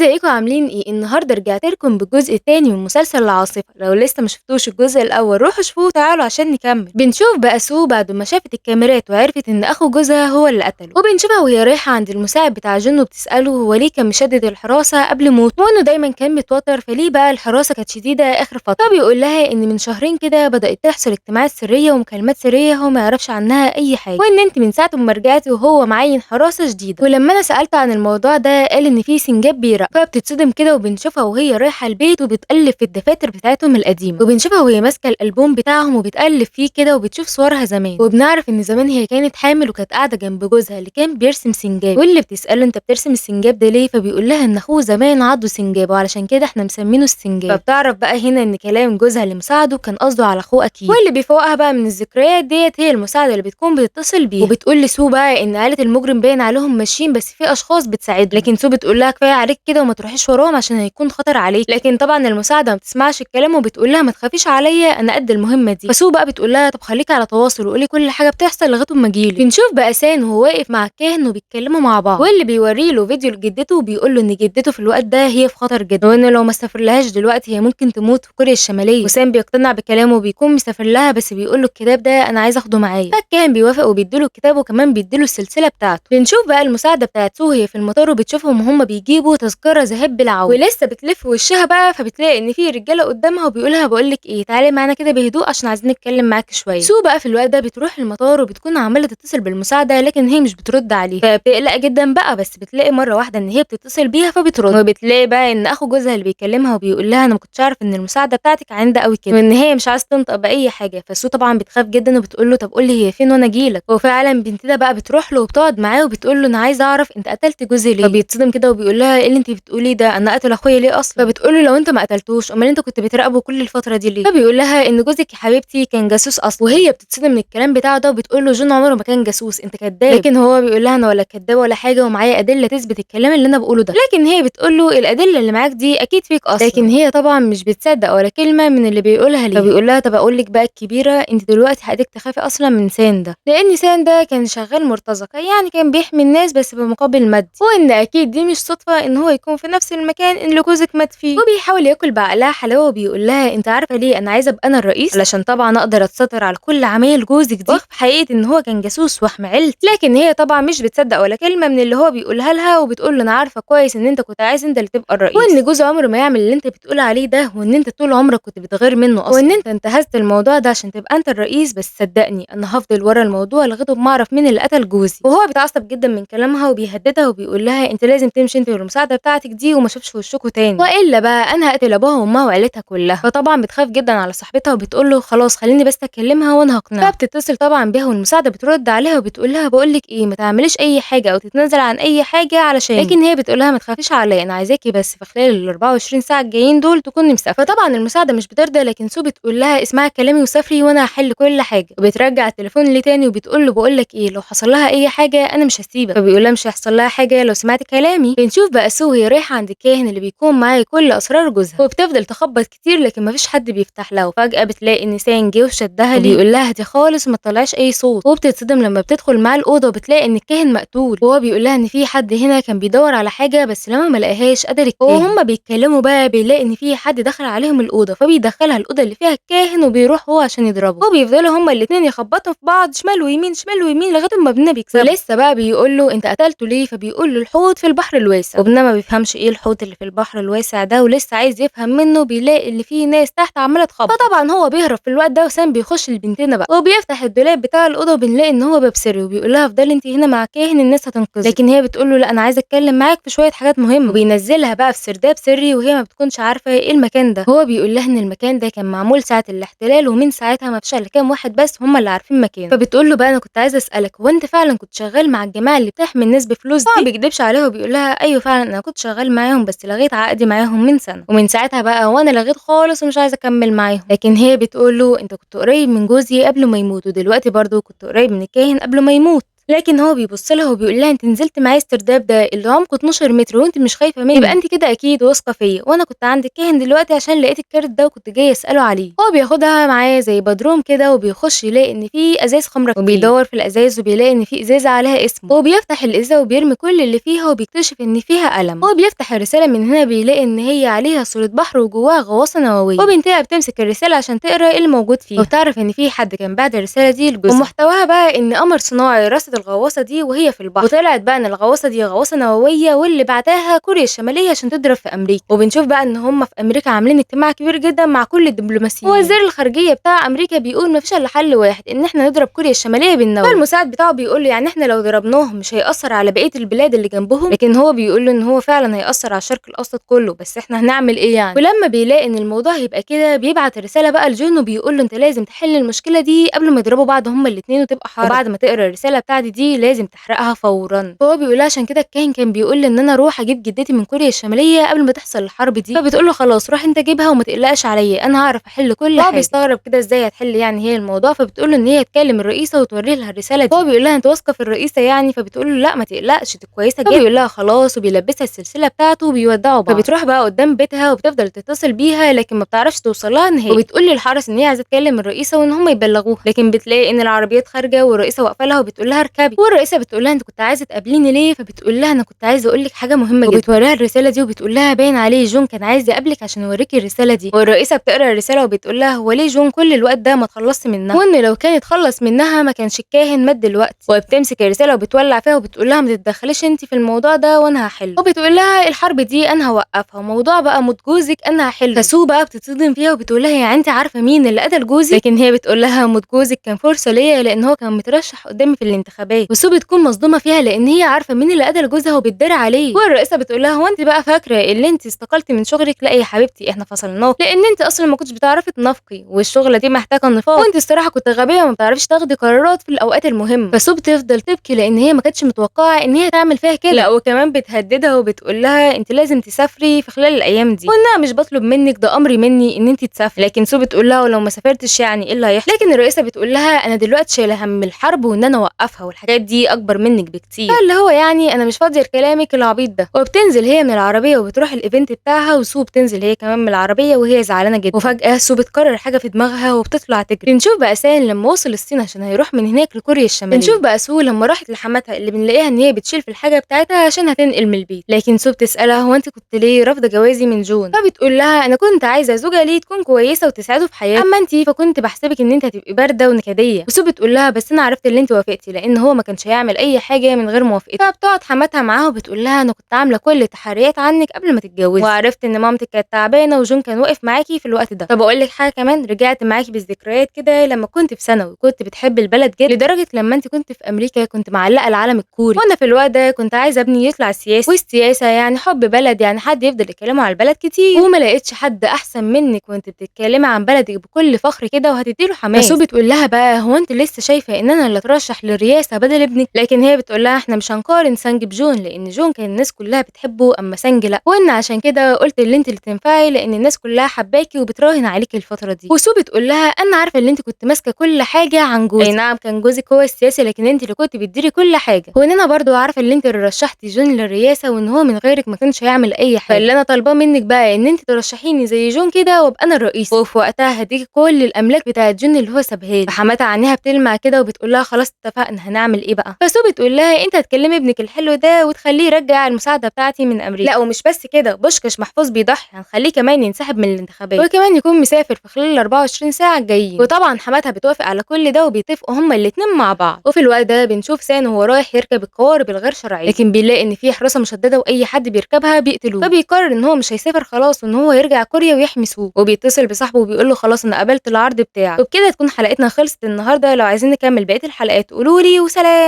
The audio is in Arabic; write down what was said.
ازيكم عاملين ايه؟ النهارده رجعت لكم بالجزء التاني من مسلسل العاصفة. لو لسه ما شفتوش الجزء الاول روحوا شوفوه تعالوا عشان نكمل. بنشوف بقى سو بعد ما شافت الكاميرات وعرفت ان اخو جوزها هو اللي قتله، وبنشوفها وهي رايحة عند المساعد بتاع جن وبتسأله هو ليه كان مشدد الحراسة قبل موته، وانه دايما كان متوتر فليه بقى الحراسة كانت شديدة اخر فترة. فبيقول لها ان من شهرين كده بدأت تحصل اجتماعات سرية ومكالمات سرية هو ما يعرفش عنها اي حاجة، وان انت من ساعة ما رجعتي وهو معين حراسة شديدة. ولما انا سألت عن الموضوع ده قال ان في سنجاب بيرق. فبتتصدم كده وبنشوفها وهي رايحه البيت وبتقلب في الدفاتر بتاعتهم القديمه، وبنشوفها وهي ماسكه الالبوم بتاعهم وبتقلب فيه كده وبتشوف صورها زمان، وبنعرف ان زمان هي كانت حامل وكانت قاعده جنب جوزها اللي كان بيرسم سنجاب. واللي بتساله انت بترسم السنجاب ده ليه؟ فبيقول لها ان اخوه زمان عضه سنجاب وعلشان كده احنا مسمينه السنجاب. فبتعرف بقى هنا ان كلام جوزها اللي مساعده كان قصده على اخوه اكيد. واللي بيفوقها بقى من الذكريات ديت هي المساعده اللي بتكون بتتصل بيها وبتقول لسو بقى ان عيله المجرم باين عليهم ماشيين بس في اشخاص بتساعدهم، لكن سو بتقول لها كفايه عليك كده وما تروحيش وراهم عشان هيكون خطر عليك. لكن طبعا المساعده ما بتسمعش الكلام وبتقول لها ما تخافيش عليا انا قد المهمه دي. فسو بقى بتقول لها طب خليكي على تواصل وقولي كل حاجه بتحصل لغايه ما اجيلك. بنشوف بقى سان وهو واقف مع الكاهن وبيتكلموا مع بعض، واللي بيوري له فيديو لجدته وبيقول له ان جدته في الوقت ده هي في خطر جدا، وان لو ما استفرلهاش دلوقتي هي ممكن تموت في كوريا الشماليه. وسام بيقتنع بكلامه وبيكون مسافر لها بس بيقول له الكتاب ده انا عايز اخده معايا. فالكاهن بيوافق وبيديله الكتاب وكمان بيديله السلسله بتاعته. بنشوف بقى المساعده بتاعت سو هي في المطار وبتشوفهم وهم بيجيبوا تذكره ذهاب بالعوده، ولسه بتلف وشها بقى فبتلاقي ان في رجاله قدامها وبيقولها بقول لك ايه تعالي معانا كده بهدوء عشان عايزين نتكلم معاك شويه. سو بقى في الوقت ده بتروح المطار وبتكون عماله تتصل بالمساعده لكن هي مش بترد عليه، فبتقلق جدا بقى. بس بتلاقي مره واحده ان هي بتتصل بيها فبترد، وبتلاقي بقى ان اخو جوزها اللي بيكلمها وبيقول لها انا ما كنتش عارف ان المساعده بتاعتك عندها قوي كده وان هي مش عايزه تنطق باي حاجه. فسو طبعا بتخاف جدا وبتقول له طب قول لي هي فين وانا اجيلك. وفعلا بنتنا بقى بتروح له وبتقعد معاه وبتقول له انا عايزه اعرف انت قتلت جوزي ليه. فبيتصدم كده وبيقول لها ايه اللي انت بتقوليه ده؟ انا قتل اخويا ليه اصلا؟ فبتقول له لو انت ما قتلتوش امال انت كنت بتراقبه كل الفتره دي ليه؟ فبيقول لها ان جوزك يا حبيبتي كان جاسوس اصلا. وهي بتتصدم من الكلام بتاعه ده وبتقول له جون عمره ما كان جاسوس انت كداب. لكن هو بيقول لها انا ولا كداب ولا حاجه ومعايا ادله تثبت الكلام اللي انا بقوله ده. لكن هي بتقول له الادله اللي معاك دي اكيد فيك اصلا. لكن هي طبعا مش بتصدق ولا كلمه من اللي بيقولها ليها. فبيقول لها طب اقول لك بقى الكبيره انت دلوقتي حقك تخافي اصلا من سان ده، لان سان ده كان شغال مرتزقه يعني كان بيحمي الناس بس بمقابل مادي، وان اكيد دي مش صدفه ان هو يكون في نفس المكان اللي جوزك مات فيه. وبيحاول ياكل بعقلها حلاوه وبيقول لها انت عارفه ليه انا عايزه ابقى انا الرئيس؟ علشان طبعا اقدر اتستر على كل عمايل جوزك دي واخفي حقيقه ان هو كان جاسوس واحمي عيلتي. لكن هي طبعا مش بتصدق ولا كلمه من اللي هو بيقولها لها وبتقول له انا عارفه كويس ان انت كنت عايز انت اللي تبقى الرئيس، وان جوز عمره ما يعمل اللي انت بتقول عليه ده، وان انت طول عمرك كنت بتغير منه اصلا، وان انت انتهزت الموضوع ده عشان تبقى انت الرئيس. بس صدقني انا هفضل ورا الموضوع لغايه ما اعرف مين اللي قتل جوزي. وهو بيتعصب جدا من كلامها وبيهددها وبيقول لها انت لازم تمشي انت والمساعده بتاعتك دي وما اشوفش وشكوا تاني والا بقى انا هقتل ابوها وامها وعيلتها كلها. فطبعا بتخاف جدا على صاحبتها وبتقول له خلاص خليني بس اكلمها وانا هقنعها. فبتتصل طبعا بيها والمساعده بترد عليها وبتقول لها بقول لك ايه ما تعمليش اي حاجه او تتنازل عن اي حاجه علشان. لكن هي بتقول لها ما تخافيش عليا انا عايزاكي بس في خلال ال 24 ساعه الجايين دول تكوني مسافره. فطبعا المساعده مش بترضى لكن سو بتقول لها اسمعي كلامي وسافري وانا هحل كل حاجه. وبترجع التليفون ليه تاني وبتقول له بقول لك ايه لو حصل لها اي حاجه انا مش هسيبك. فبيقول لها مش هيحصل لها حاجه لو سمعت كلامي. بنشوف بقى سو وهي رايحه عند الكاهن اللي بيكون معاه كل اسرار جوزها وبتفضل تخبط كتير لكن مفيش حد بيفتح لها. وفجاه بتلاقي ان سان جه وشدها ليه وبيقول لها هدي خالص وما تطلعش اي صوت. وبتتصدم لما بتدخل معاه الاوضه وبتلاقي ان الكاهن مقتول، وهو بيقول لها ان في حد هنا كان بيدور على حاجه بس لما ما لقاهاش قدر الكاهن. وهم بيتكلموا بقى بيلاقي ان في حد دخل عليهم الاوضه فبيدخلها الاوضه اللي فيها الكاهن وبيروح هو عشان يضربه. وبيفضلوا هما الاثنين يخبطوا في بعض شمال ويمين شمال ويمين لغايه ما ابننا بيكسب. ولسه بقى بيقول له انت قتلته ليه؟ فبيقول له الحوت في البحر الواسع. وابننا ما بيفهمش ايه الحوت اللي في البحر الواسع ده ولسه عايز يفهم منه. بيلاقي ان في ناس تحت عماله تخبط فطبعا هو بيهرب في الوقت ده وسام بيخش لبنتنا بقى وبيفتح الدولاب بتاع الاوضه وبنلاقي ان هو باب سري وبيقول لها افضلي انت هنا مع كاهن الناس هتنقذك. لكن هي بتقول له لا انا عايزه اتكلم معاك في شويه حاجات مهمه. وبينزلها بقى في سرداب سري وهي ما بتكونش عارفه ايه المكان ده. هو بيقول لها ان المكان ده كان معمول ساعه الاحتلال ومن ساعتها ما فيش الا كام واحد بس هم اللي عارفين مكانه. فبتقول له بقى انا كنت عايزه اسالك هو انت فعلا كنت شغال مع الجماعه اللي بتحمي الناس بفلوس دي؟ ما بيكدبش عليها وبيقول لها ايوه فعلا انا كنت شغال معاهم بس لغيت عقدي معاهم من سنه ومن ساعتها بقى وانا لغيت خالص ومش عايزه اكمل معاهم. لكن هي بتقول له انت كنت قريب من جوزي قبل ما يموت ودلوقتي برضو كنت قريب من الكاهن قبل ما يموت. لكن هو بيبص لها وبيقول لها انت نزلت معايا استرداد ده اللي عمقه 12 متر وانت مش خايفه مني، يبقى انت كده اكيد واثقه فيا، وانا كنت عند الكاهن دلوقتي عشان لقيت الكارت ده وكنت جايه اساله عليه. هو بياخدها معاه زي بدروم كده وبيخش يلاقي ان في ازاز خمره كتير، وبيدور في الازاز وبيلاقي ان في ازازه عليها اسمه، وبيفتح الازازه وبيرمي كل اللي فيها وبيكتشف ان فيها قلم. هو بيفتح الرساله من هنا بيلاقي ان هي عليها صوره بحر وجواها غواصه نوويه، وبنتها بتمسك الرساله عشان تقرا ايه الموجود فيها، وبتعرف ان في حد كان بعت الرساله دي لجوزها، ومحتواها بقى ان قمر صناعي رصد الغواصه دي وهي في البحر، وطلعت بقى ان الغواصه دي غواصه نوويه واللي بعتها كوريا الشماليه عشان تضرب في امريكا. وبنشوف بقى ان هم في امريكا عاملين اجتماع كبير جدا مع كل الدبلوماسيين، ووزير الخارجيه بتاع امريكا بيقول مفيش الا حل واحد، ان احنا نضرب كوريا الشماليه بالنووي. فالمساعد بتاعه بيقول له يعني احنا لو ضربناهم مش هيأثر على بقيه البلاد اللي جنبهم، لكن هو بيقول له ان هو فعلا هيأثر على الشرق الاوسط كله، بس احنا هنعمل ايه يعني. ولما بيلاقي ان الموضوع هيبقى كده بيبعت رساله بقى لجون وبيقول له انت لازم تحل المشكله دي قبل ما يضربوا بعض هما الاثنين وتبقى حرب، وبعد ما تقرا الرساله بتاعتي دي لازم تحرقها فورا. فهو بيقول لها عشان كده الكاهن كان بيقول لي ان انا اروح اجيب جدتي من كوريا الشماليه قبل ما تحصل الحرب دي، فبتقول له خلاص روح انت جيبها وما تقلقش عليا انا هعرف احل كل حاجه. هو بيستغرب كده ازاي هتحل يعني هي الموضوع، فبتقول له ان هي تكلم الرئيسه وتوري لها الرساله دي. هو بيقول لها انت واثقه في الرئيسه يعني، فبتقول له لا ما تقلقش دي كويسه جدا. فبيقول لها خلاص وبيلبسها السلسله بتاعته وبيودعوا بعض. فبتروح بقى قدام بيتها وبتفضل تتصل بيها لكن ما بتعرفش توصل لها نهائي، وبتقول للحرس ان هي عايزه تكلم الرئيسه وان هم يبلغوها، لكن بتلاقي ان العربيات خارجه والرئيسه واقفه لها وبتقول لها اركبي. والرئيسه بتقول لها انت كنت عايزه تقابليني ليه؟ فبتقول لها انا كنت عايزه اقول لك حاجه مهمه جدا، وبتوريها الرساله دي وبتقول لها باين عليه جون كان عايز يقابلك عشان يوريكي الرساله دي. والرئيسه بتقرا الرساله وبتقول لها هو ليه جون كل الوقت ده ما تخلصش منها، وان لو كان اتخلص منها ما كانش الكاهن مات دلوقتي. وبتمسك الرساله وبتولع فيها وبتقول لها ما تتدخليش انت في الموضوع ده وانا هحله. وبتقول لها الحرب دي انا هوقفها وموضوع بقى موت جوزك انا هحله. فسو بقى بتتصدم فيها وبتقول لها يعني انت عارفه مين اللي قتل جوزي؟ لكن هي بتقول لها موت جوزك كان فرصه ليا لان هو كان مترشح قدامي في الانتخابات. وسو بتكون مصدومه فيها لان هي عارفه مين اللي قتل جوزها وبتداري عليه. والرئيسه بتقول لها هو انت بقى فاكره اللي انت استقلتي من شغلك؟ لا يا حبيبتي احنا فصلناه لان انت اصلا ما كنتش بتعرفي تنافقي والشغله دي محتاجه نفاق، وانت الصراحه كنت غبيه وما بتعرفيش تاخدي قرارات في الاوقات المهمه. فسو بتفضل تبكي لان هي ما كانتش متوقعه ان هي تعمل فيها كده، لا وكمان بتهددها وبتقول لها انت لازم تسافري في خلال الايام دي، وانها مش بطلب منك ده امر مني ان انت تسافري. لكن سو بتقول لها ولو ما سافرتش يعني ايه اللي هيحصل؟ لكن الرئيسه بتقول لها انا دلوقتي شايله هم الحرب وان انا اوقفها والحاجات دي اكبر منك بكتير، فاللي هو يعني انا مش فاضيه لكلامك العبيط ده. وبتنزل هي من العربيه وبتروح الايفنت بتاعها، وسو بتنزل هي كمان من العربيه وهي زعلانه جدا. وفجاه سو بتقرر حاجه في دماغها وبتطلع تجري. بنشوف بقى سان لما وصل الصين عشان هيروح من هناك لكوريا الشماليه. بنشوف بقى سو لما راحت لحماتها اللي بنلاقيها ان هي بتشيل في الحاجه بتاعتها عشان هتنقل من البيت، لكن سو بتسالها هو انت كنت ليه رافضه جوازي من جون؟ فبتقول لها انا كنت عايزه زوجه ليه تكون كويسه وتساعده في حياته، اما انت فكنت بحسبك ان انت هتبقي بارده ونكديه. وسو بتقول لها بس انا عرفت ان انت وافقتي لان هو ما كانش هيعمل اي حاجه من غير موافقتك. فبتقعد حماتها معاها وبتقول لها انا كنت عامله كل التحريات عنك قبل ما تتجوزي، وعرفت ان مامتك كانت تعبانه وجون كان واقف معاكي في الوقت ده. فبقول لك حاجه كمان، رجعت معاكي بالذكريات كده لما كنت في ثانوي كنت بتحب البلد جدا لدرجه لما انت كنت في امريكا كنت معلقه العلم الكوري، وانا في الوقت ده كنت عايزه ابني يطلع سياسي، والسياسه يعني حب بلد يعني حد يفضل يتكلموا على البلد كتير، وما لقيتش حد احسن منك وانت بتتكلمي عن بلدك بكل فخر كده وهتديله حماس. فسو بتقول لها بقى هو انت لسه شايفه ان انا اللي اترشح للرئاسه بدل ابنك؟ لكن هي بتقول لها احنا مش هنقارن سانج بجون لان جون كان الناس كلها بتحبه اما سانج لا، وان عشان كده قلت اللي انت اللي تنفعي لان الناس كلها حباكي وبتراهن عليكي الفتره دي. وسو بتقول لها انا عارفه ان انت كنت ماسكه كل حاجه عن جوزك، اي نعم كان جوزك هو السياسي لكن انت اللي كنت بتديري كل حاجه، وان انا برضو عارفه ان انت اللي رشحتي جون للرئاسه وان هو من غيرك ما كانش هيعمل اي حاجه، فاللي انا طالباه منك بقى ان انت ترشحيني زي جون كده وابقى انا الرئيس، وفي وقتها هديكي كل الاملاك بتاعه جون اللي هو سابها لي. فحماتها عينيها بتلمع كده وبتقول لها خلاص اتفقنا هنعمل ايه بقى؟ فسو بتقول لها انت هتكلمي ابنك الحلو ده وتخليه يرجع المساعده بتاعتي من امريكا، لا ومش بس كده بوشكاش محفوظ بيضحي هنخليه كمان ينسحب من الانتخابات وكمان يكون مسافر في خلال ال 24 ساعه الجايين. وطبعا حماتها بتوافق على كل ده وبيتفقوا هما الاثنين مع بعض. وفي الوقت ده بنشوف سان وهو رايح يركب القوارب الغير شرعيه، لكن بيلاقي ان في حراسه مشدده واي حد بيركبها بيقتلوه، فبيقرر ان هو مش هيسافر خلاص وان هو يرجع كوريا ويحمي سو، وبيتصل بصاحبه وبيقول له خلاص انا قبلت العرض بتاعك. وبكده تكون حلقتنا خلصت النهارده، لو عايزين نكمل بقيه الحلقات قولولي، وسلام.